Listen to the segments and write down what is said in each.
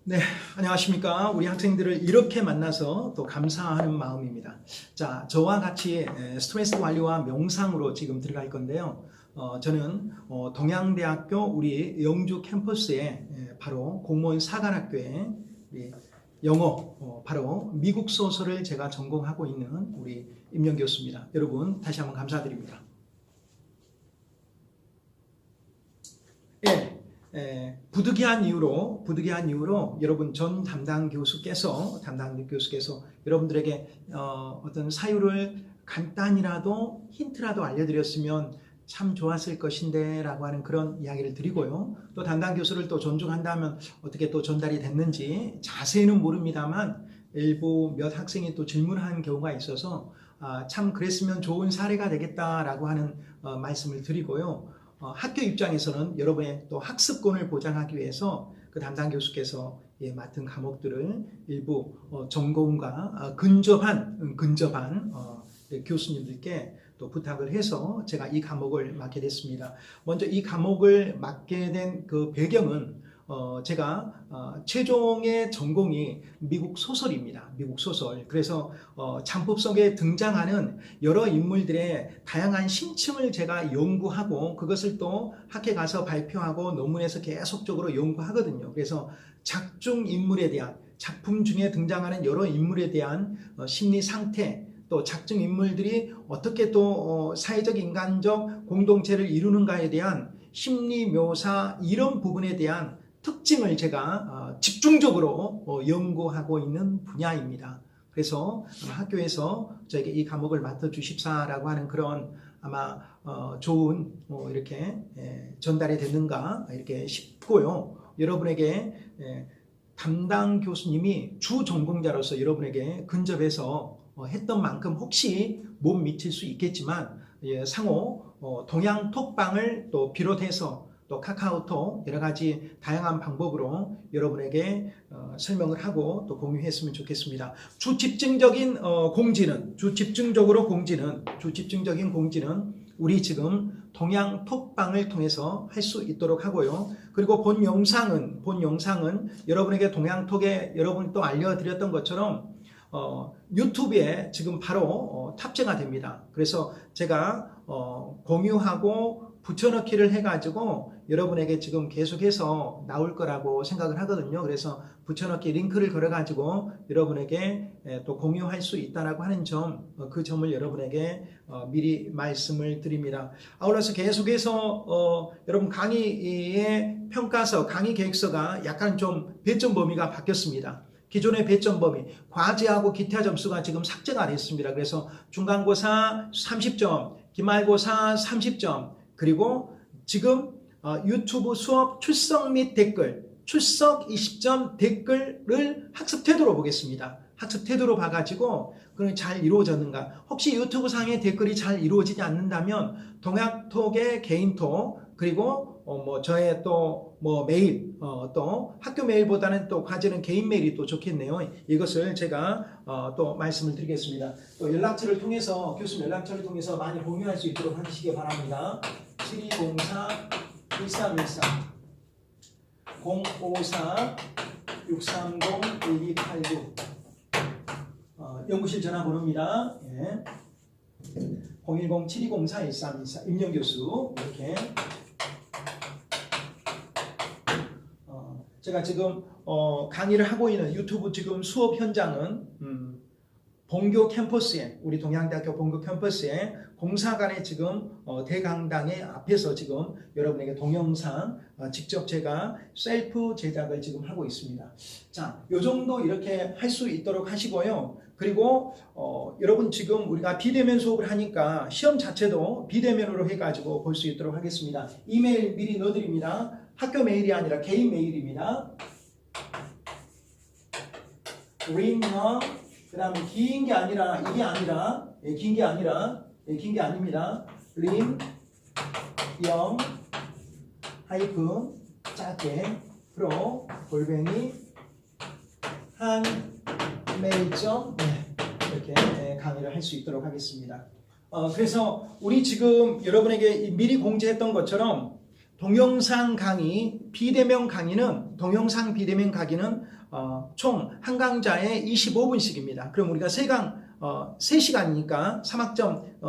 네, 안녕하십니까. 우리 학생들을 이렇게 만나서 또 감사하는 마음입니다. 자, 저와 같이 스트레스 관리와 명상으로 지금 들어갈 건데요. 저는 동양대학교 우리 영주 캠퍼스에 바로 공무원 사관학교에 우리 영어, 바로 미국 소설을 제가 전공하고 있는 우리 임영 교수입니다. 여러분, 다시 한번 감사드립니다. 부득이한 이유로 여러분 전 담당 교수께서 여러분들에게 어떤 사유를 간단히라도 힌트라도 알려드렸으면 참 좋았을 것인데 라고 하는 그런 이야기를 드리고요. 또 담당 교수를 또 존중한다면 어떻게 또 전달이 됐는지 자세히는 모릅니다만 일부 몇 학생이 또 질문하는 경우가 있어서 참 그랬으면 좋은 사례가 되겠다라고 하는 말씀을 드리고요. 학교 입장에서는 여러분의 또 학습권을 보장하기 위해서 그 담당 교수께서 맡은 과목들을 일부 전공과 근접한 교수님들께 또 부탁을 해서 제가 이 과목을 맡게 됐습니다. 먼저 이 과목을 맡게 된 그 배경은 제가 최종의 전공이 미국 소설입니다. 미국 소설. 그래서 작품 속에 등장하는 여러 인물들의 다양한 심층을 제가 연구하고 그것을 또 학회 가서 발표하고 논문에서 계속적으로 연구하거든요. 그래서 작중 인물에 대한 작품 중에 등장하는 여러 인물에 대한 심리 상태, 또 작중 인물들이 어떻게 또 사회적 인간적 공동체를 이루는가에 대한 심리 묘사 이런 부분에 대한 특징을 제가 집중적으로 연구하고 있는 분야입니다. 그래서 학교에서 저에게 이 과목을 맡아주십사라고 하는 그런 아마 좋은 이렇게 전달이 됐는가 이렇게 싶고요. 여러분에게 담당 교수님이 주 전공자로서 여러분에게 근접해서 했던 만큼 혹시 못 미칠 수 있겠지만 상호 동양톡방을 또 비롯해서 또 카카오톡 여러 가지 다양한 방법으로 여러분에게 설명을 하고 또 공유했으면 좋겠습니다. 주집중적인 공지는 우리 지금 동양톡방을 통해서 할 수 있도록 하고요. 그리고 본 영상은 여러분에게 동양톡에 여러분이 또 알려드렸던 것처럼 유튜브에 지금 바로 탑재가 됩니다. 그래서 제가 공유하고 붙여넣기를 해가지고 여러분에게 지금 계속해서 나올 거라고 생각을 하거든요. 그래서 붙여넣기 링크를 걸어가지고 여러분에게 또 공유할 수 있다라고 하는 점, 그 점을 여러분에게 미리 말씀을 드립니다. 아울러서 계속해서 여러분 강의의 평가서, 강의 계획서가 약간 좀 배점 범위가 바뀌었습니다. 기존의 배점 범위, 과제하고 기타 점수가 지금 삭제가 됐습니다. 그래서 중간고사 30점, 기말고사 30점, 그리고 지금 유튜브 수업 출석 및 댓글, 출석 20점 댓글을 학습 태도로 보겠습니다. 학습 태도로 봐가지고 그럼 잘 이루어졌는가? 혹시 유튜브 상의 댓글이 잘 이루어지지 않는다면 동양톡의 개인톡 그리고 저의 또 메일 또 학교 메일보다는 또 과제는 개인 메일이 또 좋겠네요. 이것을 제가 또 말씀을 드리겠습니다. 또 연락처를 통해서 교수님 연락처를 통해서 많이 공유할 수 있도록 하시기 바랍니다. 7204-1313 054-630-1289 연구실 전화번호입니다. 010-7204-1324 임영교수 이렇게 제가 지금 강의를 하고 있는 유튜브 지금 수업 현장은 본교 캠퍼스에 우리 동양대학교 본교 캠퍼스에 공사관의 지금 대강당의 앞에서 지금 여러분에게 동영상 직접 제가 셀프 제작을 지금 하고 있습니다. 자, 요 정도 이렇게 할 수 있도록 하시고요. 그리고 여러분 지금 우리가 비대면 수업을 하니까 시험 자체도 비대면으로 해가지고 볼 수 있도록 하겠습니다. 이메일 미리 넣어드립니다. 학교 메일이 아니라 개인 메일입니다. 링너 그 다음에 긴 게 아니라 이게 아니라 긴 게 아닙니다. 림 영 하이픈 짧게 프로 골뱅이 한 메일점 이렇게 강의를 할 수 있도록 하겠습니다. 그래서 우리 지금 여러분에게 미리 공지했던 것처럼 동영상 강의 비대면 강의는 동영상 비대면 강의는 총 한 강좌에 25분씩입니다. 그럼 우리가 3시간이니까 3학점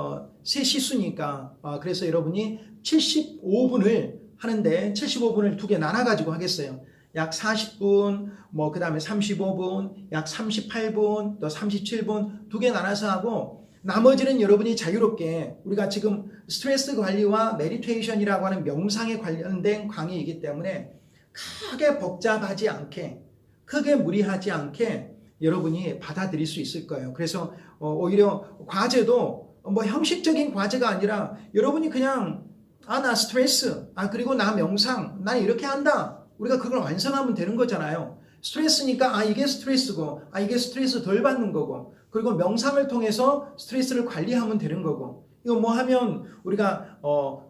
3시수니까 그래서 여러분이 75분을 하는데 75분을 두 개 나눠 가지고 하겠어요. 약 40분, 그 다음에 35분, 약 38분, 또 37분 두 개 나눠서 하고 나머지는 여러분이 자유롭게 우리가 지금 스트레스 관리와 메디테이션이라고 하는 명상에 관련된 강의이기 때문에 크게 복잡하지 않게 크게 무리하지 않게 여러분이 받아들일 수 있을 거예요. 그래서 오히려 과제도 형식적인 과제가 아니라 여러분이 그냥 나 스트레스, 그리고 나 명상, 난 이렇게 한다. 우리가 그걸 완성하면 되는 거잖아요. 스트레스니까 이게 스트레스고 이게 스트레스 덜 받는 거고 그리고 명상을 통해서 스트레스를 관리하면 되는 거고 이거 하면 우리가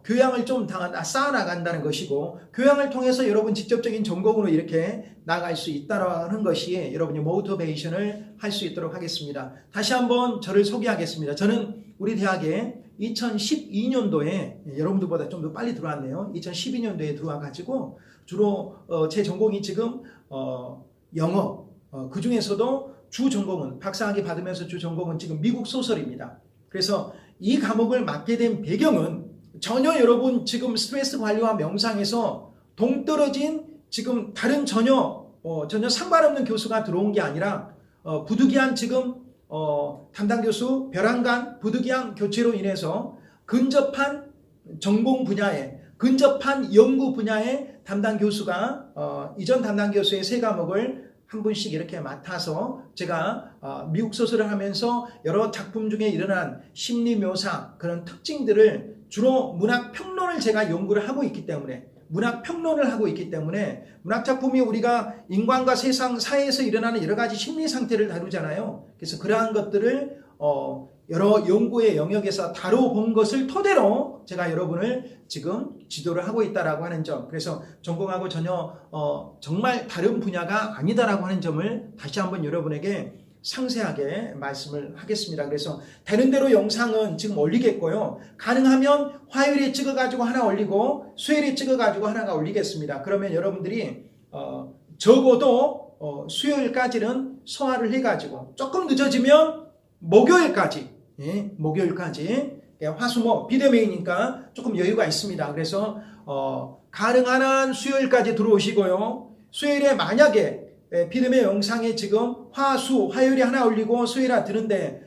교양을 좀 쌓아나간다는 것이고 교양을 통해서 여러분 직접적인 전공으로 이렇게 나갈 수 있다는 것이 여러분이 모티베이션을 할 수 있도록 하겠습니다. 다시 한번 저를 소개하겠습니다. 저는 우리 대학에 2012년도에 여러분들보다 좀 더 빨리 들어왔네요. 2012년도에 들어와 가지고 주로 제 전공이 지금 영어, 그 중에서도 주 전공은 박사학위 받으면서 주 전공은 지금 미국 소설입니다. 그래서 이 과목을 맡게 된 배경은 전혀 여러분 지금 스트레스 관리와 명상에서 동떨어진 지금 다른 전혀 상관없는 교수가 들어온 게 아니라 부득이한 지금 담당 교수 벼랑간 부득이한 교체로 인해서 근접한 전공 분야에 근접한 연구 분야의 담당 교수가 이전 담당 교수의 3과목을 한 분씩 이렇게 맡아서 제가 미국 소설을 하면서 여러 작품 중에 일어난 심리 묘사 그런 특징들을 주로 문학 평론을 제가 연구를 하고 있기 때문에 문학 작품이 우리가 인간과 세상 사회에서 일어나는 여러 가지 심리 상태를 다루잖아요. 그래서 그러한 것들을 여러 연구의 영역에서 다뤄본 것을 토대로 제가 여러분을 지금 지도를 하고 있다라고 하는 점, 그래서 전공하고 전혀 정말 다른 분야가 아니다라고 하는 점을 다시 한번 여러분에게 상세하게 말씀을 하겠습니다. 그래서 되는 대로 영상은 지금 올리겠고요. 가능하면 화요일에 찍어가지고 하나 올리고 수요일에 찍어가지고 하나가 올리겠습니다. 그러면 여러분들이 적어도 수요일까지는 소화를 해가지고 조금 늦어지면 목요일까지 화수목 비대면이니까 조금 여유가 있습니다. 그래서 가능한 한 수요일까지 들어오시고요. 수요일에 만약에 비대면 영상에 지금 화요일에 하나 올리고 수요일에 드는데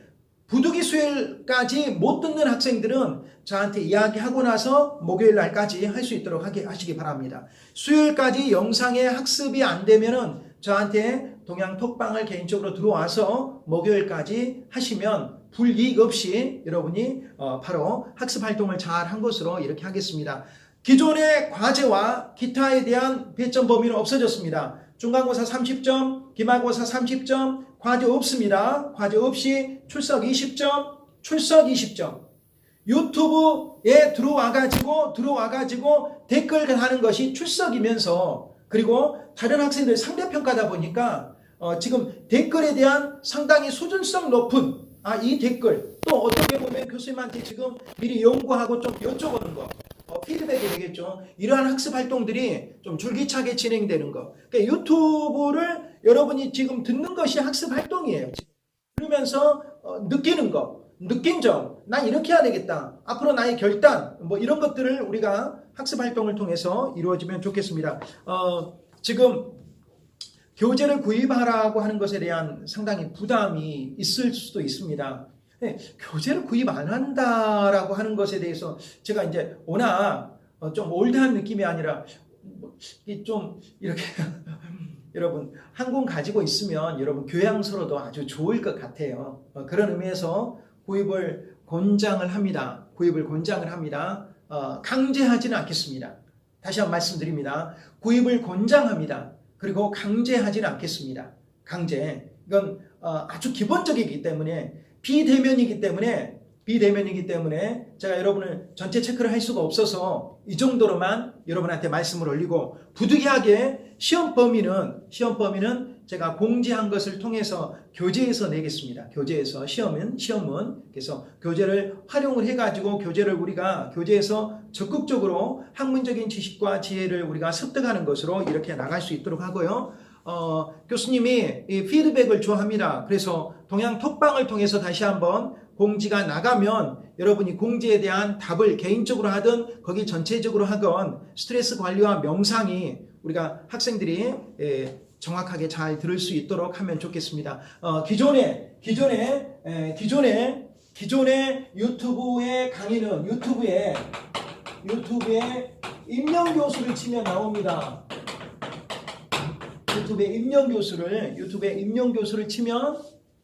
부득이 수요일까지 못 듣는 학생들은 저한테 이야기하고 나서 목요일 날까지 할 수 있도록 하시기 바랍니다. 수요일까지 영상의 학습이 안 되면은 저한테 동양톡방을 개인적으로 들어와서 목요일까지 하시면 불이익 없이 여러분이 바로 학습 활동을 잘 한 것으로 이렇게 하겠습니다. 기존의 과제와 기타에 대한 배점 범위는 없어졌습니다. 중간고사 30점, 기말고사 30점, 과제 없습니다. 과제 없이 출석 20점. 유튜브에 들어와가지고 댓글 하는 것이 출석이면서 그리고 다른 학생들 상대평가다 보니까 지금 댓글에 대한 상당히 수준성 높은 이 댓글 또 어떻게 보면 교수님한테 지금 미리 연구하고 좀 여쭤보는 거 피드백이 되겠죠. 이러한 학습 활동들이 좀 줄기차게 진행되는 거. 그러니까 유튜브를 여러분이 지금 듣는 것이 학습 활동이에요. 그러면서 느끼는 거, 느낀 점, 난 이렇게 해야 되겠다. 앞으로 나의 결단, 이런 것들을 우리가 학습 활동을 통해서 이루어지면 좋겠습니다. 지금 교재를 구입하라고 하는 것에 대한 상당히 부담이 있을 수도 있습니다. 교재를 구입 안 한다라고 하는 것에 대해서 제가 이제 워낙 좀 올드한 느낌이 아니라 좀 이렇게 여러분 한 권 가지고 있으면 여러분 교양서로도 아주 좋을 것 같아요. 그런 의미에서 구입을 권장을 합니다. 강제하지는 않겠습니다. 다시 한번 말씀드립니다. 구입을 권장합니다. 그리고 강제하지는 않겠습니다. 이건 아주 기본적이기 때문에 비대면이기 때문에 비대면이기 때문에 제가 여러분을 전체 체크를 할 수가 없어서 이 정도로만 여러분한테 말씀을 올리고, 부득이하게 시험 범위는 제가 공지한 것을 통해서 교재에서 내겠습니다. 교재에서 시험은 그래서 교재를 활용을 해가지고 교재를 우리가 교재에서 적극적으로 학문적인 지식과 지혜를 우리가 습득하는 것으로 이렇게 나갈 수 있도록 하고요. 교수님이 이 피드백을 좋아합니다. 그래서 동양 톡방을 통해서 다시 한번 공지가 나가면 여러분이 공지에 대한 답을 개인적으로 하든 거기 전체적으로 하건 스트레스 관리와 명상이 우리가 학생들이 정확하게 잘 들을 수 있도록 하면 좋겠습니다. 기존에 유튜브의 강의는 유튜브에 임명 교수를 치면 나옵니다. 유튜브에 임명 교수를 치면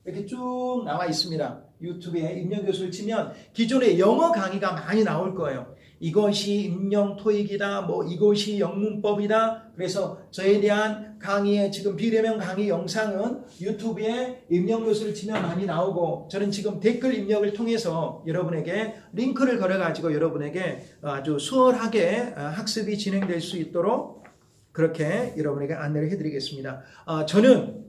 이렇게 쭉 나와 있습니다. 유튜브에 임명 교수를 치면 기존에 영어 강의가 많이 나올 거예요. 이것이 임명 토익이다, 뭐 이것이 영문법이다. 그래서 저에 대한 강의의 지금 비대면 강의 영상은 유튜브에 임명 교수를 치면 많이 나오고, 저는 지금 댓글 입력을 통해서 여러분에게 링크를 걸어가지고 여러분에게 아주 수월하게 학습이 진행될 수 있도록 그렇게 여러분에게 안내를 해드리겠습니다. 저는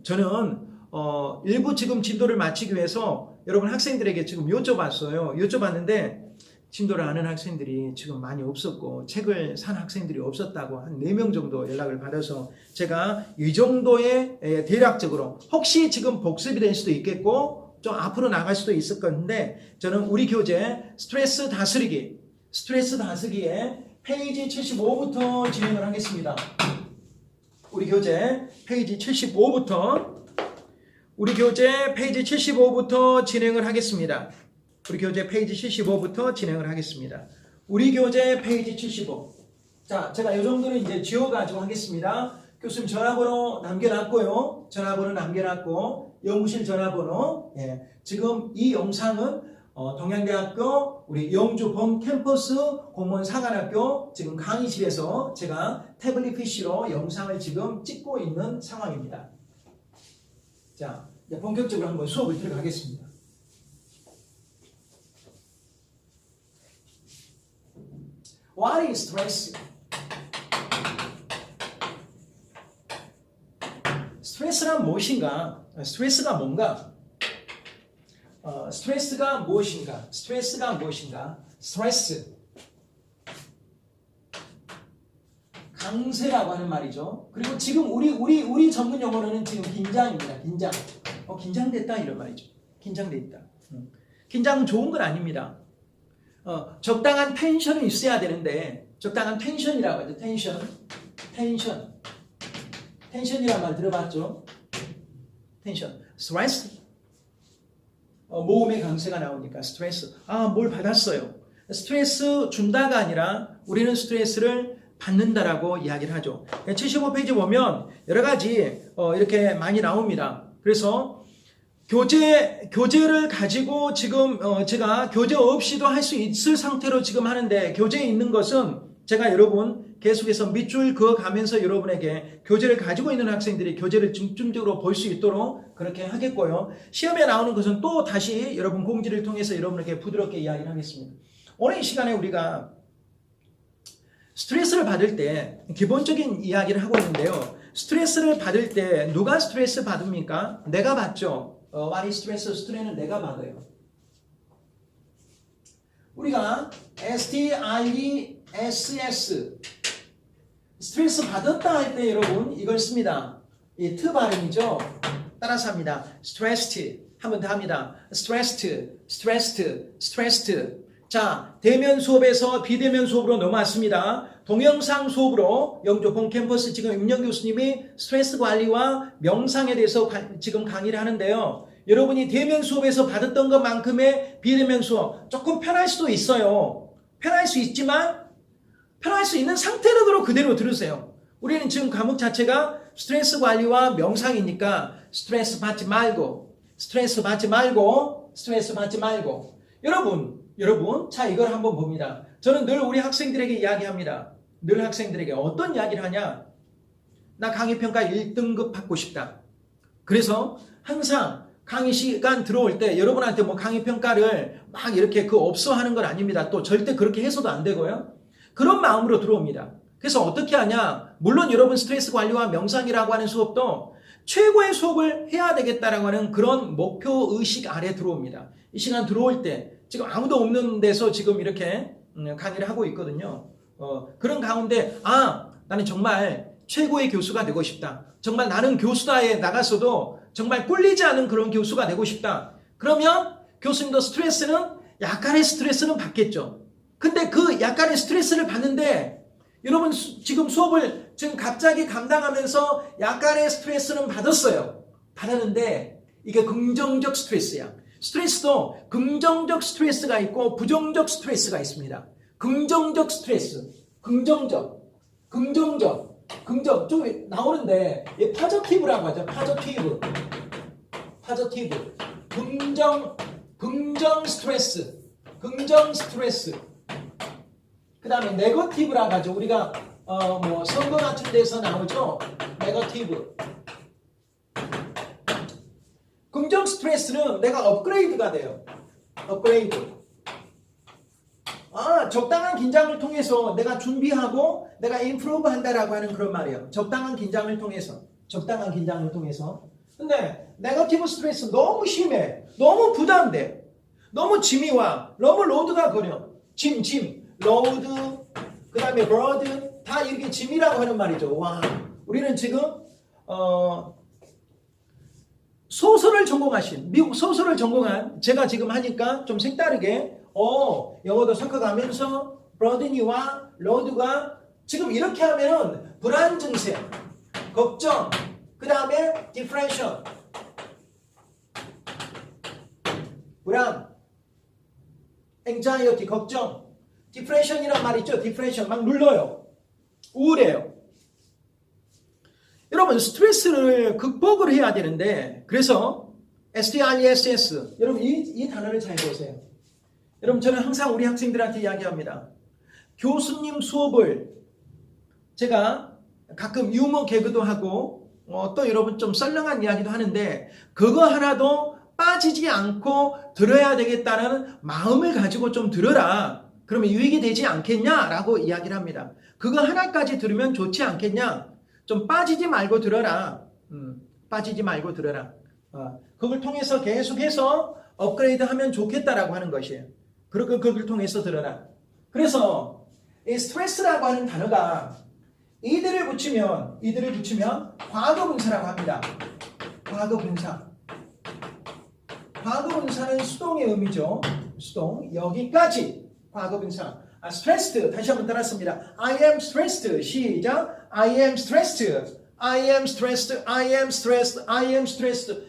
일부 지금 진도를 마치기 위해서 여러분 학생들에게 지금 여쭤봤는데 진도를 아는 학생들이 지금 많이 없었고 책을 산 학생들이 없었다고 한 4명 정도 연락을 받아서 제가 이 정도의 대략적으로, 혹시 지금 복습이 될 수도 있겠고 좀 앞으로 나갈 수도 있을 건데, 저는 우리 교재 스트레스 다스리기에 페이지 75부터 진행을 하겠습니다. 우리 교재 페이지 75부터 진행을 하겠습니다. 우리 교재 페이지 75부터 진행을 하겠습니다. 우리 교재 페이지 75. 자, 제가 이 정도는 이제 지워가지고 하겠습니다. 교수님 전화번호 남겨놨고요. 연구실 전화번호. 지금 이 영상은 동양대학교 우리 영주 본 캠퍼스 공무원 사관학교 지금 강의실에서 제가 태블릿 PC로 영상을 지금 찍고 있는 상황입니다. 자, 이제 본격적으로 한번 수업을 들어가겠습니다. What is stress? 스트레스란 무엇인가? 스트레스가 뭔가? 스트레스가 무엇인가? 스트레스. 강세라고 하는 말이죠. 그리고 지금 우리 전문 용어로는 지금 긴장입니다. 긴장됐다 이런 말이죠. 긴장돼 있다. 긴장은 좋은 건 아닙니다. 적당한 텐션은 있어야 되는데, 적당한 텐션이라고 하죠. 텐션이란 말 들어봤죠? 텐션. 스트레스. 모험의 강세가 나오니까 스트레스. 뭘 받았어요. 스트레스 준다가 아니라 우리는 스트레스를 받는다라고 이야기를 하죠. 75페이지 보면 여러 가지 이렇게 많이 나옵니다. 그래서 교재를 가지고 지금 제가 교재 없이도 할 수 있을 상태로 지금 하는데, 교재에 있는 것은 제가 여러분 계속해서 밑줄 그어가면서 여러분에게 교재를 가지고 있는 학생들이 교재를 중점적으로 볼 수 있도록 그렇게 하겠고요. 시험에 나오는 것은 또 다시 여러분 공지를 통해서 여러분에게 부드럽게 이야기를 하겠습니다. 오늘 이 시간에 우리가 스트레스를 받을 때 기본적인 이야기를 하고 있는데요. 스트레스를 받을 때 누가 스트레스 받습니까? 내가 받죠. What is stress? 스트레스는 내가 받아요. 우리가 STRESS 스트레스 받았다 할 때 여러분 이걸 씁니다. 이 트 발음이죠. 따라서 합니다. stressed. 한 번 더 합니다. stressed. 자, 대면 수업에서 비대면 수업으로 넘어왔습니다. 동영상 수업으로 영주 본 캠퍼스 지금 임영 교수님이 스트레스 관리와 명상에 대해서 지금 강의를 하는데요. 여러분이 대면 수업에서 받았던 것만큼의 비대면 수업 조금 편할 수도 있어요. 편할 수 있지만 편할 수 있는 상태로 그대로 들으세요. 우리는 지금 과목 자체가 스트레스 관리와 명상이니까 스트레스 받지 말고 여러분, 자, 이걸 한번 봅니다. 저는 늘 우리 학생들에게 이야기합니다. 늘 학생들에게 어떤 이야기를 하냐? 나 강의평가 1등급 받고 싶다. 그래서 항상 강의 시간 들어올 때 여러분한테 뭐 강의 평가를 막 이렇게 없어하는 건 아닙니다. 또 절대 그렇게 해서도 안 되고요. 그런 마음으로 들어옵니다. 그래서 어떻게 하냐? 물론 여러분 스트레스 관리와 명상이라고 하는 수업도 최고의 수업을 해야 되겠다라고 하는 그런 목표 의식 아래 들어옵니다. 이 시간 들어올 때 지금 아무도 없는 데서 지금 이렇게 강의를 하고 있거든요. 그런 가운데 나는 정말 최고의 교수가 되고 싶다. 정말 나는 교수다에 나갔어도 정말 꿀리지 않은 그런 교수가 되고 싶다. 그러면 교수님도 약간의 스트레스는 받겠죠. 근데 그 약간의 스트레스를 받는데 여러분 지금 수업을 지금 갑자기 감당하면서 약간의 스트레스는 받았는데 이게 긍정적 스트레스야. 스트레스도 긍정적 스트레스가 있고 부정적 스트레스가 있습니다. 긍정적 스트레스, 긍정 좀 나오는데 파저티브라고 하죠. 파저티브 긍정 스트레스 그 다음에 네거티브라고 하죠. 우리가 뭐 선거 같은 데서 나오죠. 네거티브. 긍정 스트레스는 내가 업그레이드가 돼요. 업그레이드. 적당한 긴장을 통해서 내가 준비하고 내가 임프루브 한다라고 하는 그런 말이에요. 적당한 긴장을 통해서. 근데 네거티브 스트레스 너무 심해. 너무 부담돼. 너무 짐이 와. 너무 로드가 걸려. 짐. 로드, 그 다음에 버드, 다 이렇게 짐이라고 하는 말이죠. 와, 우리는 지금 소설을 전공하신, 미국 소설을 전공한 제가 지금 하니까 좀 색다르게 영어도 섞어가면서 버든이와 로드가 지금 이렇게 하면은 불안 증세, 걱정, 그 다음에 디프레션, 불안, anxiety, 걱정, 디프레션이란 말 있죠? 디프레션 막 눌러요. 우울해요. 여러분 스트레스를 극복을 해야 되는데 그래서 STRESS 여러분 이 단어를 잘 보세요. 여러분 저는 항상 우리 학생들한테 이야기합니다. 교수님 수업을 제가 가끔 유머 개그도 하고 또 여러분 좀 썰렁한 이야기도 하는데 그거 하나도 빠지지 않고 들어야 되겠다는 마음을 가지고 좀 들어라. 그러면 유익이 되지 않겠냐라고 이야기를 합니다. 그거 하나까지 들으면 좋지 않겠냐? 좀 빠지지 말고 들어라. 빠지지 말고 들어라. 그걸 통해서 계속해서 업그레이드 하면 좋겠다라고 하는 것이에요. 그리고 그걸 통해서 들어라. 그래서 이 스트레스라고 하는 단어가 이들을 붙이면 과거분사라고 합니다. 과거분사는 수동의 의미죠. 수동. 여기까지. 과거분사. stressed. 다시 한번 따랐습니다. I am stressed. 시작. I am stressed.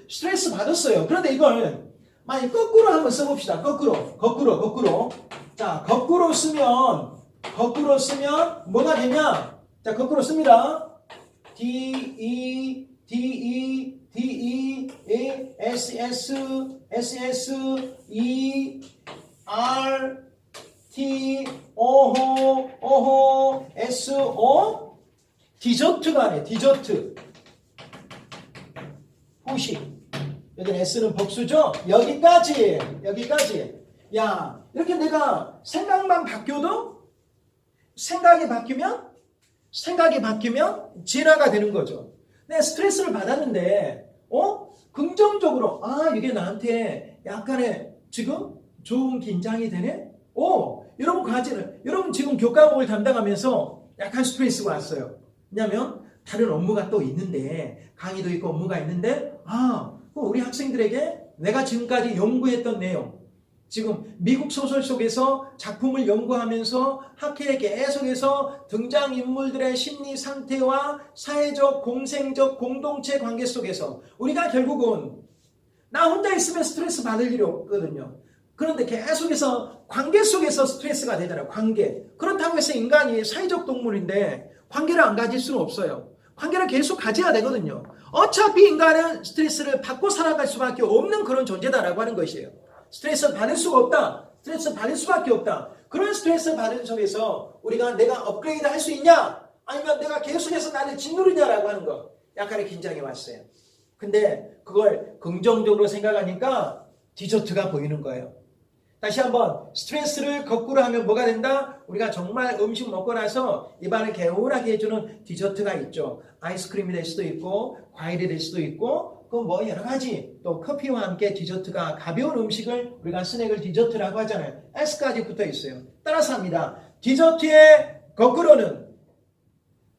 스트레스 받았어요. 그런데 이걸 만약 거꾸로 한번 써봅시다. 거꾸로. 자, 거꾸로 쓰면 뭐가 되냐? 자, 거꾸로 씁니다. 오호, SO, 디저트가 아니에요. 디저트. 후식. 여기는 S는 복수죠? 여기까지. 야, 이렇게 내가 생각만 바뀌어도 생각이 바뀌면 진화가 되는 거죠. 내가 스트레스를 받았는데, 긍정적으로, 이게 나한테 약간의 지금 좋은 긴장이 되네? 여러분 지금 교과목을 담당하면서 약간 스트레스가 왔어요. 왜냐하면 다른 업무가 또 있는데, 강의도 있고 업무가 있는데, 우리 학생들에게 내가 지금까지 연구했던 내용, 지금 미국 소설 속에서 작품을 연구하면서 학회에 계속해서 등장인물들의 심리 상태와 사회적, 공생적, 공동체 관계 속에서 우리가 결국은 나 혼자 있으면 스트레스 받을 일이 없거든요. 그런데 계속해서 관계 속에서 스트레스가 되잖아요. 관계. 그렇다고 해서 인간이 사회적 동물인데 관계를 안 가질 수는 없어요. 관계를 계속 가져야 되거든요. 어차피 인간은 스트레스를 받고 살아갈 수밖에 없는 그런 존재다라고 하는 것이에요. 스트레스를 받을 수가 없다. 스트레스를 받을 수밖에 없다. 그런 스트레스를 받은 속에서 내가 업그레이드 할 수 있냐? 아니면 내가 계속해서 나를 짓누르냐라고 하는 거. 약간의 긴장이 왔어요. 근데 그걸 긍정적으로 생각하니까 디저트가 보이는 거예요. 다시 한번 스트레스를 거꾸로 하면 뭐가 된다? 우리가 정말 음식 먹고 나서 입안을 개운하게 해주는 디저트가 있죠. 아이스크림이 될 수도 있고 과일이 될 수도 있고 그 뭐 여러 가지 또 커피와 함께 디저트가 가벼운 음식을 우리가 스낵을 디저트라고 하잖아요. S까지 붙어 있어요. 따라서 합니다. 디저트의 거꾸로는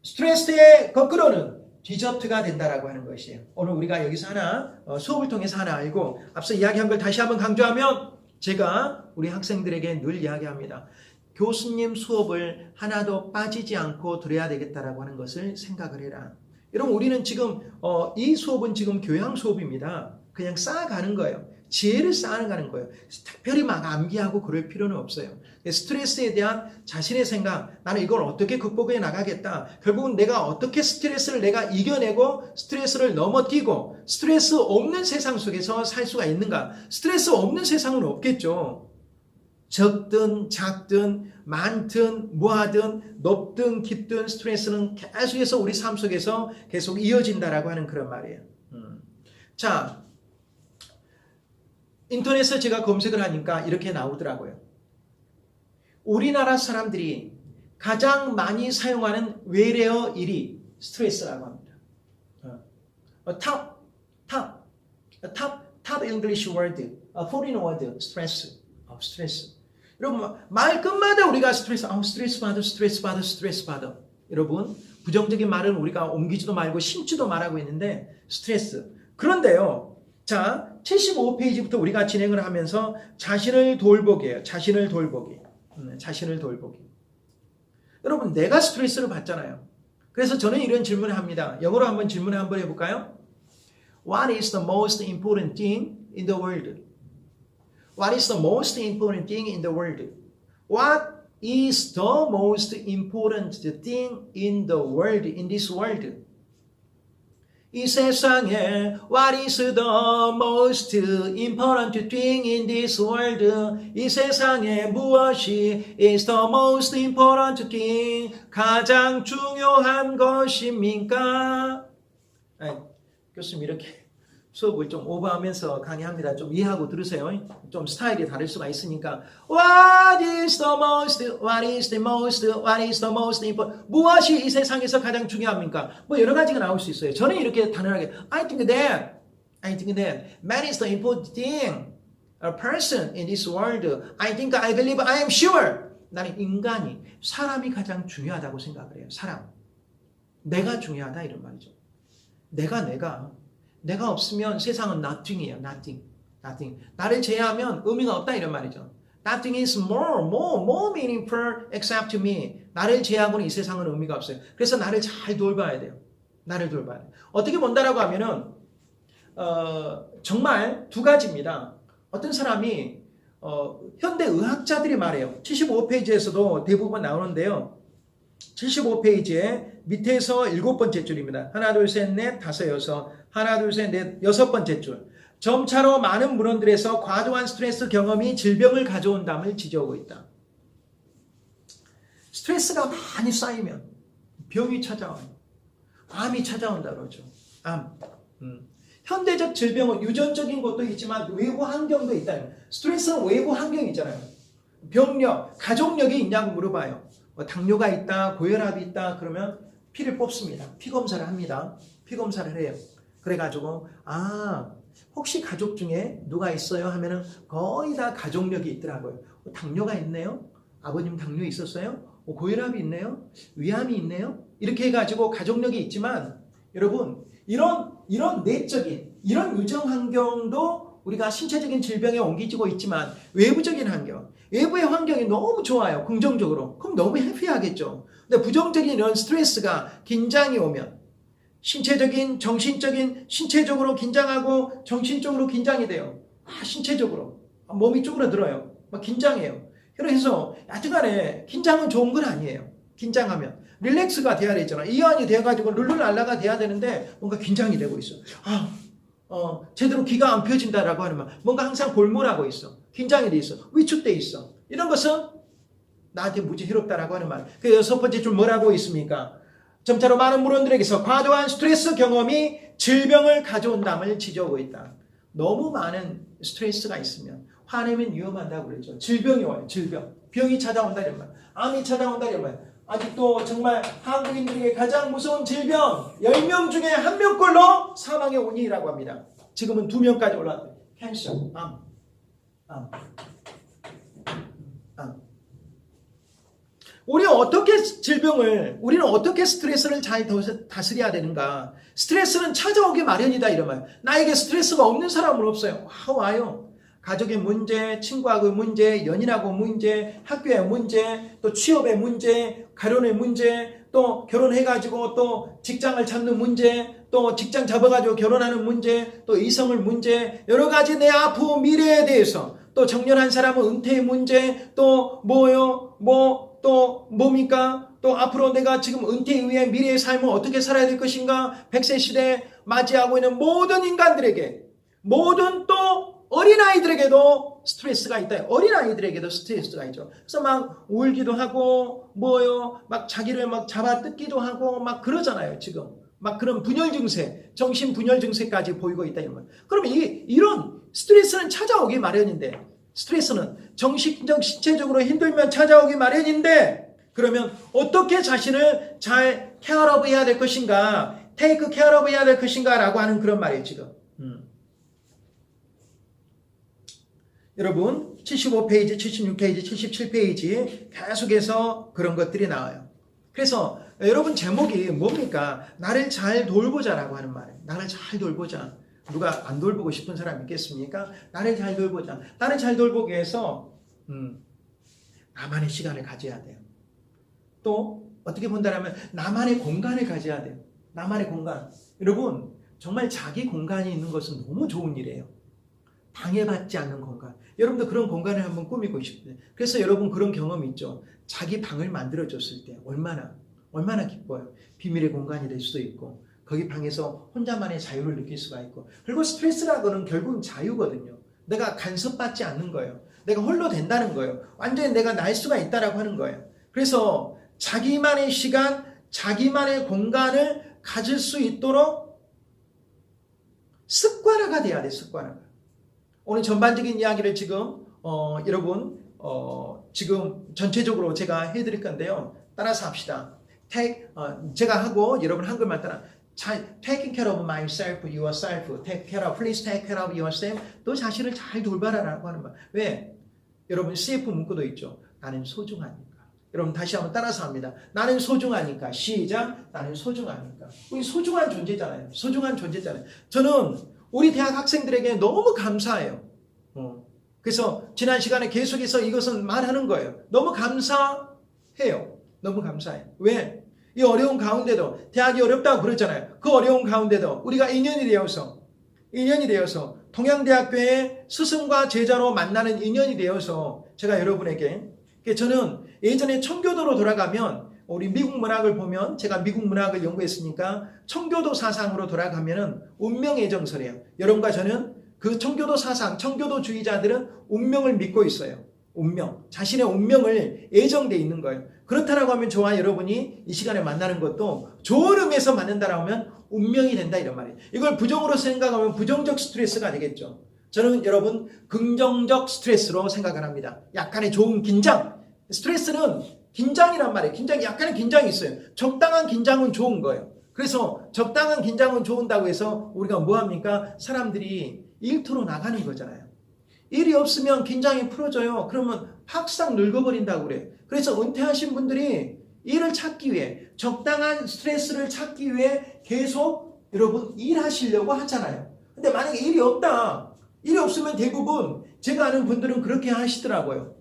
스트레스의 거꾸로는 디저트가 된다라고 하는 것이에요. 오늘 우리가 여기서 하나 수업을 통해서 하나 알고 앞서 이야기한 걸 다시 한번 강조하면 제가 우리 학생들에게 늘 이야기합니다. 교수님 수업을 하나도 빠지지 않고 들어야 되겠다라고 하는 것을 생각을 해라. 여러분 우리는 지금 이 수업은 지금 교양 수업입니다. 그냥 쌓아가는 거예요. 지혜를 쌓아가는 거예요. 특별히 막 암기하고 그럴 필요는 없어요. 스트레스에 대한 자신의 생각, 나는 이걸 어떻게 극복해 나가겠다. 결국은 내가 어떻게 스트레스를 내가 이겨내고 스트레스를 넘어뛰고 스트레스 없는 세상 속에서 살 수가 있는가. 스트레스 없는 세상은 없겠죠. 적든 작든 많든 무하든 높든 깊든 스트레스는 계속해서 우리 삶 속에서 계속 이어진다라고 하는 그런 말이에요. 자, 인터넷에 제가 검색을 하니까 이렇게 나오더라고요. 우리나라 사람들이 가장 많이 사용하는 외래어 1위 스트레스라고 합니다. top English word, foreign word, stress. 여러분 말 끝마다 우리가 스트레스 받아. 여러분 부정적인 말은 우리가 옮기지도 말고 심지도 말하고 있는데 스트레스. 그런데요. 자 75페이지부터 우리가 진행을 하면서 자신을 돌보기예요. 자신을 돌보기. 여러분 내가 스트레스를 받잖아요. 그래서 저는 이런 질문을 합니다. 영어로 한번 질문을 한번 해볼까요? What is the most important thing in the world? What is the most important thing in the world? What is the most important thing in the world, in this world? 이 세상에 What is the most important thing in this world? 이 세상에 무엇이 is the most important thing? 가장 중요한 것입니까? 교수님 이렇게 수업을 좀 오버하면서 강의합니다. 좀 이해하고 들으세요. 좀 스타일이 다를 수가 있으니까 What is the most important? 무엇이 이 세상에서 가장 중요합니까? 뭐 여러 가지가 나올 수 있어요. 저는 이렇게 단언하게 I think that man is the important thing. A person in this world. I believe, I am sure. 나는 인간이, 사람이 가장 중요하다고 생각을 해요. 사람. 내가 중요하다 이런 말이죠. 내가 없으면 세상은 nothing이에요. nothing. 나를 제외하면 의미가 없다 이런 말이죠. Nothing is more meaningful except to me. 나를 제외하고는 이 세상은 의미가 없어요. 그래서 나를 잘 돌봐야 돼요. 어떻게 본다라고 하면은 정말 두 가지입니다. 어떤 사람이 현대 의학자들이 말해요. 75페이지에서도 대부분 나오는데요. 75페이지에 밑에서 7번째 줄입니다. 하나, 둘, 셋, 넷, 다섯, 여섯. 하나, 둘, 셋, 넷, 6번째 줄. 점차로 많은 문헌들에서 과도한 스트레스 경험이 질병을 가져온담을 지적하고 있다. 스트레스가 많이 쌓이면 병이 찾아와요. 암이 찾아온다 그러죠. 암. 현대적 질병은 유전적인 것도 있지만 외부 환경도 있다. 스트레스는 외부 환경이 있잖아요. 병력, 가족력이 있냐고 물어봐요. 당뇨가 있다, 고혈압이 있다 그러면 피를 뽑습니다. 피 검사를 합니다. 피 검사를 해요. 그래가지고 혹시 가족 중에 누가 있어요? 하면은 거의 다 가족력이 있더라고요. 당뇨가 있네요. 아버님 당뇨 있었어요? 고혈압이 있네요. 위암이 있네요. 이렇게 해가지고 가족력이 있지만 여러분 이런 내적인 이런 유전 환경도 우리가 신체적인 질병에 옮기지고 있지만 외부적인 환경, 외부의 환경이 너무 좋아요. 긍정적으로. 그럼 너무 해피하겠죠. 근데 부정적인 이런 스트레스가 긴장이 오면 신체적인, 정신적인, 신체적으로 긴장하고 정신적으로 긴장이 돼요. 신체적으로. 몸이 쪼그라들어요. 막 긴장해요. 그래서 하여튼간에 긴장은 좋은 건 아니에요. 긴장하면. 릴렉스가 돼야 되잖아. 이완이 돼가지고 룰루랄라가 돼야 되는데 뭔가 긴장이 되고 있어. 제대로 기가 안 펴진다라고 하는 말. 뭔가 항상 골몰하고 있어. 긴장이 돼 있어. 위축돼 있어. 이런 것은 나한테 무지 해롭다라고 하는 말. 그 6번째 줄 뭐라고 있습니까? 점차로 많은 물원들에게서 과도한 스트레스 경험이 질병을 가져온담을 지적하고 있다. 너무 많은 스트레스가 있으면 화내면 위험하다고 그러죠. 질병이 와요. 질병. 병이 찾아온다 이런 말. 암이 찾아온다 이런 말. 아직도 정말 한국인들에게 가장 무서운 질병 10명 중에 1명꼴로 사망의 원인이라고 합니다. 지금은 2명까지 올라왔어요. 캔서, 암. 우리는 어떻게 스트레스를 잘 다스려야 되는가? 스트레스는 찾아오기 마련이다 이런 말. 나에게 스트레스가 없는 사람은 없어요. 와요. 가족의 문제, 친구하고 문제, 연인하고 문제, 학교의 문제, 또 취업의 문제, 가론의 문제, 또 결혼해가지고 또 직장을 잡는 문제, 또 직장 잡아가지고 결혼하는 문제, 또 이성을 문제, 여러 가지 내 앞으로 미래에 대해서, 또 정년한 사람은 은퇴의 문제, 또 또 뭡니까? 또 앞으로 내가 지금 은퇴 이후에 미래의 삶을 어떻게 살아야 될 것인가? 100세 시대에 맞이하고 있는 모든 인간들에게, 모든 또 어린아이들에게도 스트레스가 있다. 어린아이들에게도 스트레스가 있죠. 그래서 막 울기도 하고 막 자기를 막 잡아 뜯기도 하고 막 그러잖아요. 지금 막 그런 분열 증세, 정신 분열 증세까지 보이고 있다 이런 거예요. 그러면 이런 스트레스는 찾아오기 마련인데, 스트레스는 정신적 신체적으로 힘들면 찾아오기 마련인데, 그러면 어떻게 자신을 잘 케어업 해야 될 것인가, 테이크 케어업 해야 될 것인가 라고 하는 그런 말이에요 지금. 여러분 75페이지, 76페이지, 77페이지 계속해서 그런 것들이 나와요. 그래서 여러분 제목이 뭡니까? 나를 잘 돌보자라고 하는 말이에요. 나를 잘 돌보자. 누가 안 돌보고 싶은 사람 있겠습니까? 나를 잘 돌보자. 나를 잘 돌보기 위해서 나만의 시간을 가져야 돼요. 또 어떻게 본다면 나만의 공간을 가져야 돼요. 나만의 공간. 여러분 정말 자기 공간이 있는 것은 너무 좋은 일이에요. 방해받지 않는 공간. 여러분도 그런 공간을 한번 꾸미고 싶어요. 그래서 여러분 그런 경험이 있죠. 자기 방을 만들어줬을 때 얼마나 기뻐요. 비밀의 공간이 될 수도 있고, 거기 방에서 혼자만의 자유를 느낄 수가 있고, 그리고 스트레스라고는 결국은 자유거든요. 내가 간섭받지 않는 거예요. 내가 홀로 된다는 거예요. 완전히 내가 날 수가 있다라고 하는 거예요. 그래서 자기만의 시간, 자기만의 공간을 가질 수 있도록 습관화가 돼야 돼. 습관화가. 오늘 전반적인 이야기를 지금 여러분 지금 전체적으로 제가 해드릴 건데요. 따라서 합시다. 제가 하고 여러분 한글만 따라. Taking care of myself, yourself. Please take care of yourself. 너 자신을 잘 돌봐라라고 하는 말. 왜? 여러분 CF 문구도 있죠. 나는 소중하니까. 여러분 다시 한번 따라서 합니다. 나는 소중하니까. 시작. 나는 소중하니까. 우리 소중한 존재잖아요. 소중한 존재잖아요. 저는 우리 대학 학생들에게 너무 감사해요. 그래서 지난 시간에 계속해서 이것은 말하는 거예요. 너무 감사해요. 너무 감사해요. 왜? 이 어려운 가운데도, 대학이 어렵다고 그러잖아요. 그 어려운 가운데도 우리가 인연이 되어서 동양대학교의 스승과 제자로 만나는 인연이 되어서 제가 여러분에게, 저는 예전에 청교도로 돌아가면, 우리 미국 문학을 보면, 제가 미국 문학을 연구했으니까 청교도 사상으로 돌아가면은 운명의 정설이에요. 여러분과 저는 그 청교도 사상, 청교도주의자들은 운명을 믿고 있어요. 운명, 자신의 운명을 예정돼 있는 거예요. 그렇다라고 하면 저와 여러분이 이 시간에 만나는 것도 좋은 의미에서 만난다라고 하면 운명이 된다 이런 말이에요. 이걸 부정으로 생각하면 부정적 스트레스가 되겠죠. 저는 여러분 긍정적 스트레스로 생각을 합니다. 약간의 좋은 긴장. 스트레스는 긴장이란 말이에요. 약간의 긴장이 있어요. 적당한 긴장은 좋은 거예요. 그래서 적당한 긴장은 좋은다고 해서 우리가 뭐합니까? 사람들이 일터로 나가는 거잖아요. 일이 없으면 긴장이 풀어져요. 그러면 확상 늙어버린다고 그래요. 그래서 은퇴하신 분들이 일을 찾기 위해, 적당한 스트레스를 찾기 위해 계속 여러분 일하시려고 하잖아요. 근데 만약에 일이 없다. 일이 없으면 대부분 제가 아는 분들은 그렇게 하시더라고요.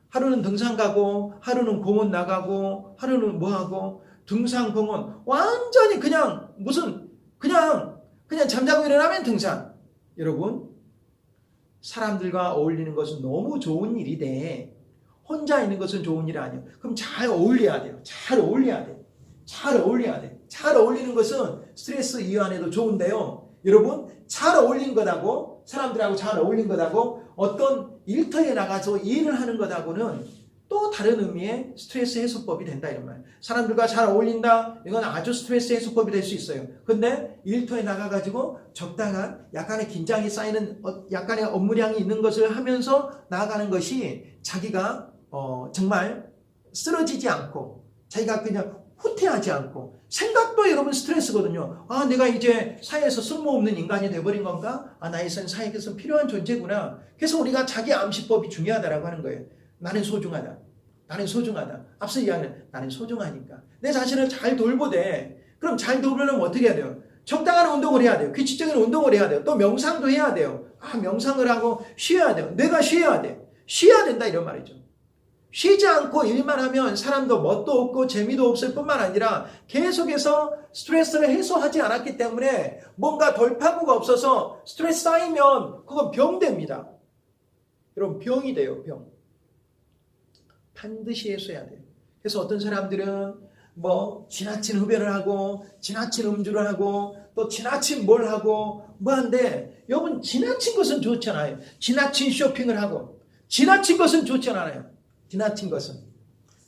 하루는 등산 가고, 하루는 공원 나가고, 하루는 뭐하고, 등산, 공원, 완전히 그냥 그냥 잠자고 일어나면 등산. 여러분, 사람들과 어울리는 것은 너무 좋은 일인데 혼자 있는 것은 좋은 일이 아니에요. 그럼 잘 어울려야 돼요. 잘 어울려야 돼. 잘 어울리는 것은 스트레스 이완에도 좋은데요. 여러분, 잘 어울린 것하고, 사람들하고 잘 어울린 것하고, 어떤 일터에 나가서 일을 하는 것하고는 또 다른 의미의 스트레스 해소법이 된다 이런 말. 사람들과 잘 어울린다. 이건 아주 스트레스 해소법이 될 수 있어요. 근데 일터에 나가가지고 적당한 약간의 긴장이 쌓이는 약간의 업무량이 있는 것을 하면서 나아가는 것이 자기가 정말 쓰러지지 않고 자기가 그냥 후퇴하지 않고 생각도 여러분 스트레스거든요. 아, 내가 이제 사회에서 쓸모없는 인간이 돼버린 건가? 아, 나에선 사회에서 필요한 존재구나. 그래서 우리가 자기 암시법이 중요하다라고 하는 거예요. 나는 소중하다. 나는 소중하다. 앞서 이야기는 나는 소중하니까. 내 자신을 잘 돌보되 그럼 잘 돌보려면 어떻게 해야 돼요? 적당한 운동을 해야 돼요. 규칙적인 운동을 해야 돼요. 또 명상도 해야 돼요. 아, 명상을 하고 쉬어야 돼요. 내가 쉬어야 돼. 쉬어야 된다 이런 말이죠. 쉬지 않고 일만 하면 사람도 멋도 없고 재미도 없을 뿐만 아니라 계속해서 스트레스를 해소하지 않았기 때문에 뭔가 돌파구가 없어서 스트레스 쌓이면 그건 병됩니다. 여러분 병이 돼요. 병. 반드시 해소해야 돼요. 그래서 어떤 사람들은 뭐 지나친 흡연을 하고 지나친 음주를 하고 또 지나친 뭘 하고 뭐 한데 여러분 지나친 것은 좋지 않아요. 지나친 쇼핑을 하고 지나친 것은 좋지 않아요. 지나친 것은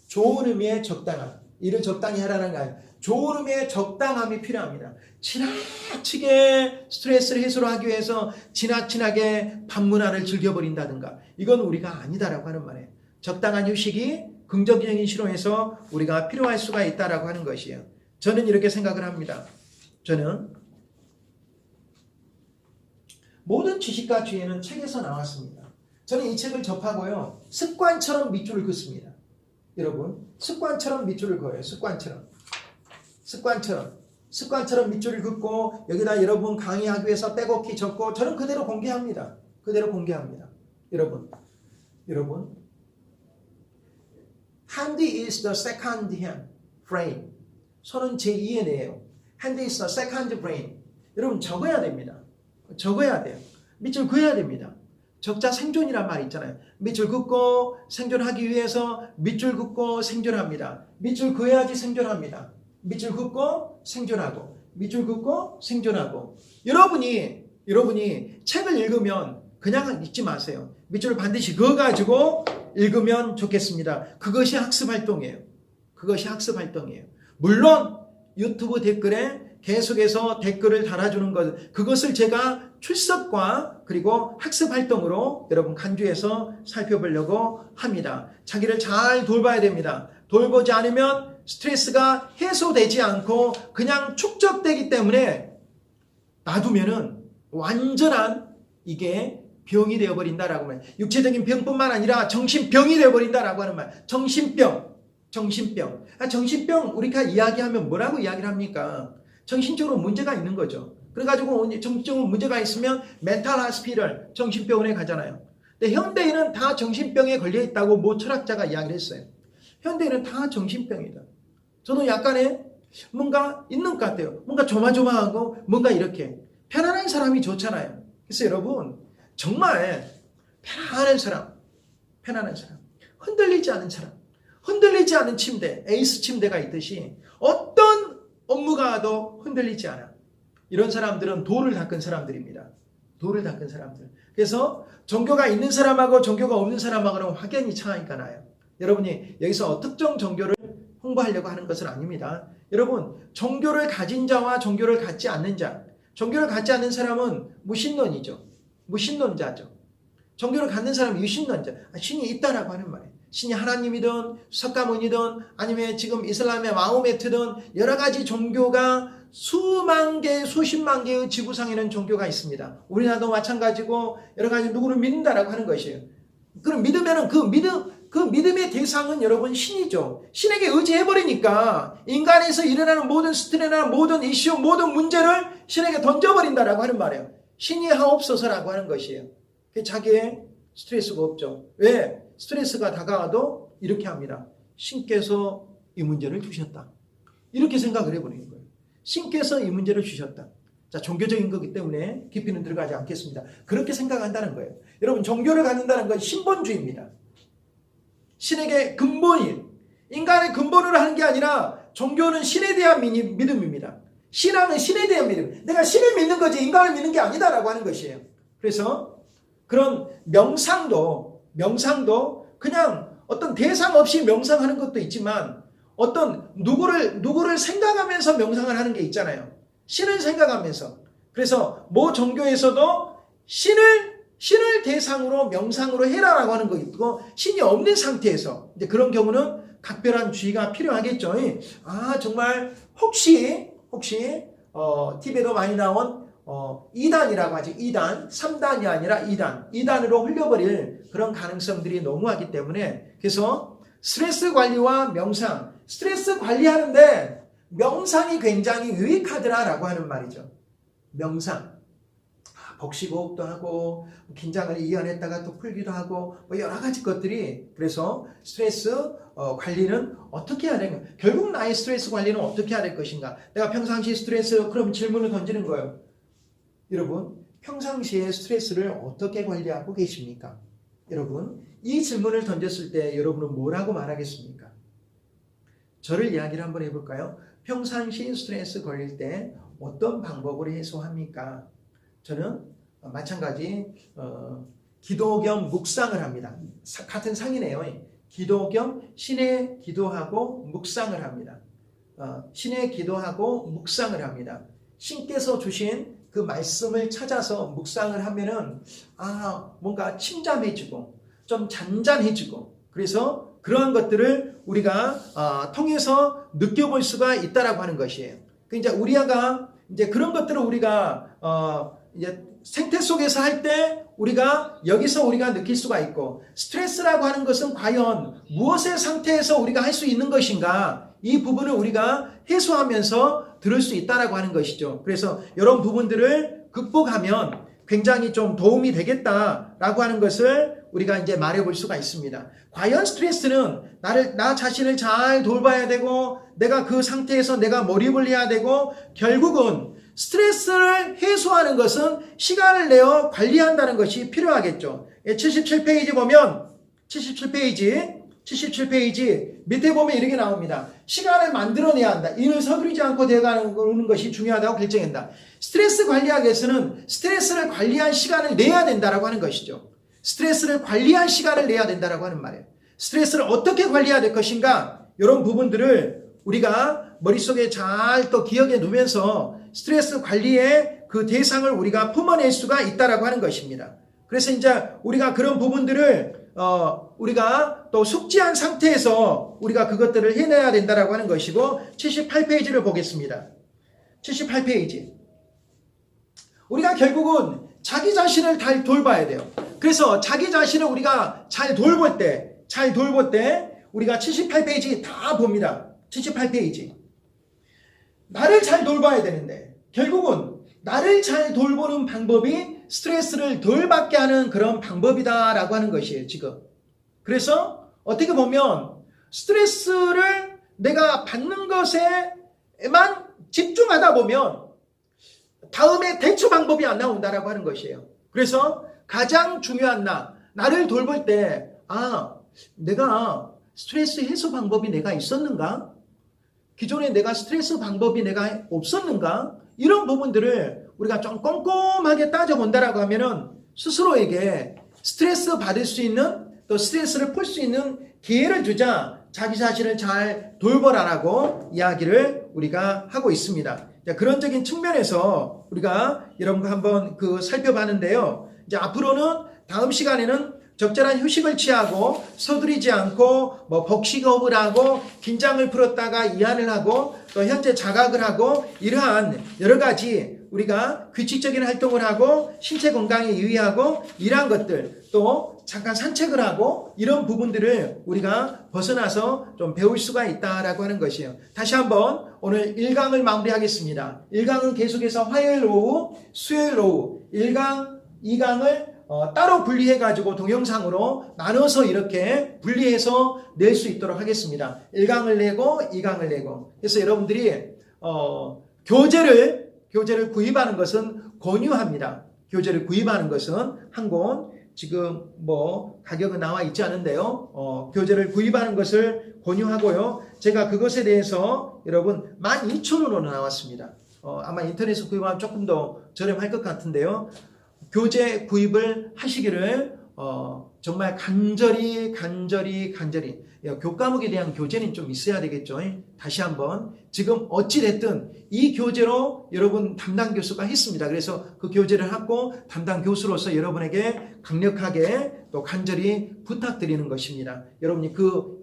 좋은 의미의 적당함. 일을 적당히 하라는 거 아니에요. 좋은 의미의 적당함이 필요합니다. 지나치게 스트레스를 해소를 하기 위해서 지나치게 밤 문화를 즐겨버린다든가 이건 우리가 아니다라고 하는 말이에요. 적당한 휴식이 긍정적인 실험에서 우리가 필요할 수가 있다라고 하는 것이에요. 저는 이렇게 생각을 합니다. 저는 모든 지식과 지혜는 책에서 나왔습니다. 저는 이 책을 접하고요. 습관처럼 밑줄을 긋습니다. 여러분, 습관처럼 밑줄을 그어요. 습관처럼 밑줄을 긋고 여기다 여러분 강의하기 위해서 빼곡히 적고 저는 그대로 공개합니다. 여러분. Hand is the second hand brain. 손은 제2의 뇌예요. Hand is the second brain. 여러분 적어야 됩니다. 적어야 돼요. 밑줄 그어야 됩니다. 적자 생존이란 말이 있잖아요. 밑줄 긋고 생존하기 위해서 밑줄 긋고 생존합니다. 밑줄 그어야지 생존합니다. 밑줄 긋고 생존하고 밑줄 긋고 생존하고 여러분이 책을 읽으면 그냥 읽지 마세요. 밑줄을 반드시 그어가지고 읽으면 좋겠습니다. 그것이 학습활동이에요. 물론 유튜브 댓글에 계속해서 댓글을 달아주는 것 그것을 제가 출석과 그리고 학습활동으로 여러분 간주해서 살펴보려고 합니다. 자기를 잘 돌봐야 됩니다. 돌보지 않으면 스트레스가 해소되지 않고 그냥 축적되기 때문에 놔두면은 완전한 이게 병이 되어버린다라고 말. 육체적인 병뿐만 아니라 정신병이 되어버린다라고 하는 말. 정신병. 정신병 우리가 이야기하면 뭐라고 이야기를 합니까? 정신적으로 문제가 있는 거죠. 그래가지고 정신적으로 문제가 있으면 멘탈 하스피럴 정신병원에 가잖아요. 근데 현대인은 다 정신병에 걸려 있다고 모 철학자가 이야기를 했어요. 현대인은 다 정신병이다. 저는 약간의 뭔가 있는 것 같아요. 뭔가 조마조마하고 뭔가 이렇게 편안한 사람이 좋잖아요. 그래서 여러분 정말 편안한 사람, 흔들리지 않은 침대, 에이스 침대가 있듯이 어떤 업무가 와도 흔들리지 않아. 이런 사람들은 돌을 닦은 사람들입니다. 그래서 종교가 있는 사람하고 종교가 없는 사람하고는 확연히 차이가 나요. 여러분이 여기서 특정 종교를 홍보하려고 하는 것은 아닙니다. 여러분, 종교를 가진 자와 종교를 갖지 않는 자, 종교를 갖지 않는 사람은 무신론자죠. 종교를 갖는 사람은 유신론자. 신이 있다라고 하는 말이에요. 신이 하나님이든 석가모니든 아니면 지금 이슬람의 마호메트든 여러 가지 종교가 수만 개, 수십만 개의 지구상에는 종교가 있습니다. 우리나라도 마찬가지고 여러 가지 누구를 믿는다라고 하는 것이에요. 그럼 믿으면은 그 믿음의 대상은 여러분 신이죠. 신에게 의지해버리니까 인간에서 일어나는 모든 스트레스나 모든 이슈, 모든 문제를 신에게 던져버린다라고 하는 말이에요. 신이 하옵소서라고 하는 것이에요. 자기의 스트레스가 없죠. 왜? 스트레스가 다가와도 이렇게 합니다. 신께서 이 문제를 주셨다. 이렇게 생각을 해버리는 거예요. 신께서 이 문제를 주셨다. 자, 종교적인 거기 때문에 깊이는 들어가지 않겠습니다. 그렇게 생각한다는 거예요. 여러분, 종교를 갖는다는 건 신본주의입니다. 신에게 근본인, 인간의 근본으로 하는 게 아니라 종교는 신에 대한 믿음입니다. 신앙은 신에 대한 믿음. 내가 신을 믿는 거지 인간을 믿는 게 아니다라고 하는 것이에요. 그래서 그런 명상도 그냥 어떤 대상 없이 명상하는 것도 있지만 어떤 누구를 생각하면서 명상을 하는 게 있잖아요. 신을 생각하면서. 그래서 모 종교에서도 신을 대상으로 명상으로 해라라고 하는 거 있고 신이 없는 상태에서 이제 그런 경우는 각별한 주의가 필요하겠죠. 정말 혹시 TV에도 많이 나온 2단이라고 하죠. 2단, 3단이 아니라 2단으로 흘려버릴 그런 가능성들이 너무하기 때문에 그래서 스트레스 관리와 명상, 스트레스 관리하는데 명상이 굉장히 유익하더라라고 하는 말이죠. 명상. 복식호흡도 하고 긴장을 이겨냈다가 또 풀기도 하고 여러 가지 것들이 그래서 스트레스 관리는 어떻게 해야 되는가? 결국 나의 스트레스 관리는 어떻게 해야 될 것인가? 내가 평상시 스트레스 그럼 질문을 던지는 거예요. 여러분 평상시에 스트레스를 어떻게 관리하고 계십니까? 여러분 이 질문을 던졌을 때 여러분은 뭐라고 말하겠습니까? 저를 이야기를 한번 해볼까요? 평상시 스트레스 걸릴 때 어떤 방법으로 해소합니까? 저는 마찬가지 기도 겸 묵상을 합니다. 같은 상이네요. 기도 겸 신에 기도하고 묵상을 합니다. 신에 기도하고 묵상을 합니다. 신께서 주신 그 말씀을 찾아서 묵상을 하면은 뭔가 침잠해지고 좀 잔잔해지고 그래서 그러한 것들을 우리가 통해서 느껴볼 수가 있다라고 하는 것이에요. 이제 우리가 이제 그런 것들을 우리가 이제 생태 속에서 할 때 우리가 여기서 우리가 느낄 수가 있고 스트레스라고 하는 것은 과연 무엇의 상태에서 우리가 할 수 있는 것인가 이 부분을 우리가 해소하면서 들을 수 있다라고 하는 것이죠. 그래서 이런 부분들을 극복하면 굉장히 좀 도움이 되겠다라고 하는 것을 우리가 이제 말해볼 수가 있습니다. 과연 스트레스는 나 자신을 잘 돌봐야 되고 내가 그 상태에서 내가 몰입을 해야 되고 결국은 스트레스를 해소하는 것은 시간을 내어 관리한다는 것이 필요하겠죠. 77페이지 보면 77페이지 밑에 보면 이렇게 나옵니다. 시간을 만들어내야 한다. 이를 서두르지 않고 되어가는 것이 중요하다고 결정한다. 스트레스 관리하기 위해서는 스트레스를 관리한 시간을 내야 된다라고 하는 것이죠. 스트레스를 관리한 시간을 내야 된다라고 하는 말이에요. 스트레스를 어떻게 관리해야 될 것인가? 이런 부분들을 우리가 머릿속에 잘 또 기억해 두면서 스트레스 관리의 그 대상을 우리가 품어낼 수가 있다라고 하는 것입니다. 그래서 이제 우리가 그런 부분들을 우리가 또 숙지한 상태에서 우리가 그것들을 해내야 된다라고 하는 것이고 78페이지를 보겠습니다. 78페이지. 우리가 결국은 자기 자신을 잘 돌봐야 돼요. 그래서 자기 자신을 우리가 잘 돌볼 때 우리가 78페이지 다 봅니다. 78페이지. 나를 잘 돌봐야 되는데 결국은 나를 잘 돌보는 방법이 스트레스를 덜 받게 하는 그런 방법이다라고 하는 것이에요, 지금. 그래서 어떻게 보면 스트레스를 내가 받는 것에만 집중하다 보면 다음에 대처 방법이 안 나온다라고 하는 것이에요. 그래서 가장 중요한 나를 돌볼 때 내가 스트레스 해소 방법이 내가 있었는가? 기존에 내가 스트레스 방법이 내가 없었는가? 이런 부분들을 우리가 좀 꼼꼼하게 따져본다라고 하면은 스스로에게 스트레스 받을 수 있는 또 스트레스를 풀 수 있는 기회를 주자 자기 자신을 잘 돌보라라고 이야기를 우리가 하고 있습니다. 그런적인 측면에서 우리가 여러분과 한번 살펴봤는데요. 이제 앞으로는 다음 시간에는 적절한 휴식을 취하고 서두르지 않고 복식호흡을 하고 긴장을 풀었다가 이완을 하고 또 현재 자각을 하고 이러한 여러 가지 우리가 규칙적인 활동을 하고 신체 건강에 유의하고 이러한 것들 또 잠깐 산책을 하고 이런 부분들을 우리가 벗어나서 좀 배울 수가 있다라고 하는 것이에요. 다시 한번 오늘 1강을 마무리하겠습니다. 1강은 계속해서 화요일 오후, 수요일 오후 1강, 2강을 따로 분리해가지고 동영상으로 나눠서 이렇게 분리해서 낼 수 있도록 하겠습니다. 1강을 내고 2강을 내고. 그래서 여러분들이 교재를 구입하는 것은 권유합니다. 교재를 구입하는 것은 한 권 지금 가격은 나와 있지 않은데요. 교재를 구입하는 것을 권유하고요. 제가 그것에 대해서 여러분 12,000원으로 나왔습니다. 아마 인터넷에서 구입하면 조금 더 저렴할 것 같은데요. 교재 구입을 하시기를 정말 간절히 교과목에 대한 교재는 좀 있어야 되겠죠. 다시 한번 지금 어찌됐든 이 교재로 여러분 담당 교수가 했습니다. 그래서 그 교재를 하고 담당 교수로서 여러분에게 강력하게 또 간절히 부탁드리는 것입니다. 여러분이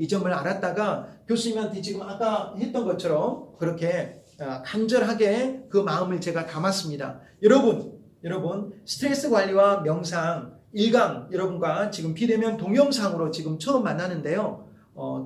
이 점을 알았다가 교수님한테 지금 아까 했던 것처럼 그렇게 간절하게 그 마음을 제가 담았습니다. 여러분 스트레스 관리와 명상 1강 여러분과 지금 비대면 동영상으로 지금 처음 만나는데요.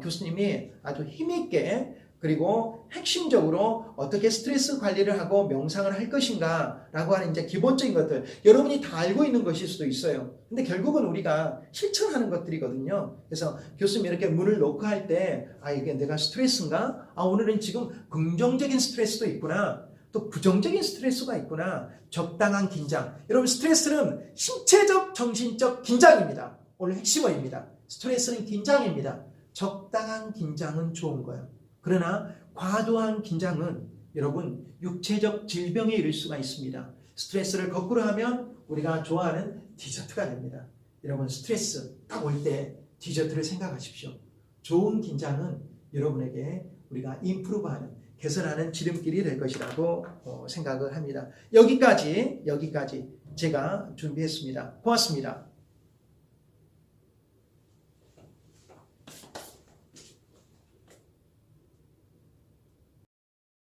교수님이 아주 힘있게 그리고 핵심적으로 어떻게 스트레스 관리를 하고 명상을 할 것인가 라고 하는 이제 기본적인 것들 여러분이 다 알고 있는 것일 수도 있어요. 근데 결국은 우리가 실천하는 것들이거든요. 그래서 교수님이 이렇게 문을 놓고 할 때 이게 내가 스트레스인가? 오늘은 지금 긍정적인 스트레스도 있구나. 또 부정적인 스트레스가 있구나. 적당한 긴장. 여러분 스트레스는 신체적, 정신적 긴장입니다. 오늘 핵심어입니다. 스트레스는 긴장입니다. 적당한 긴장은 좋은 거예요. 그러나 과도한 긴장은 여러분 육체적 질병에 이를 수가 있습니다. 스트레스를 거꾸로 하면 우리가 좋아하는 디저트가 됩니다. 여러분 스트레스 딱 올 때 디저트를 생각하십시오. 좋은 긴장은 여러분에게 우리가 임프루브하는 개선하는 지름길이 될 것이라고 생각을 합니다. 여기까지 제가 준비했습니다. 고맙습니다.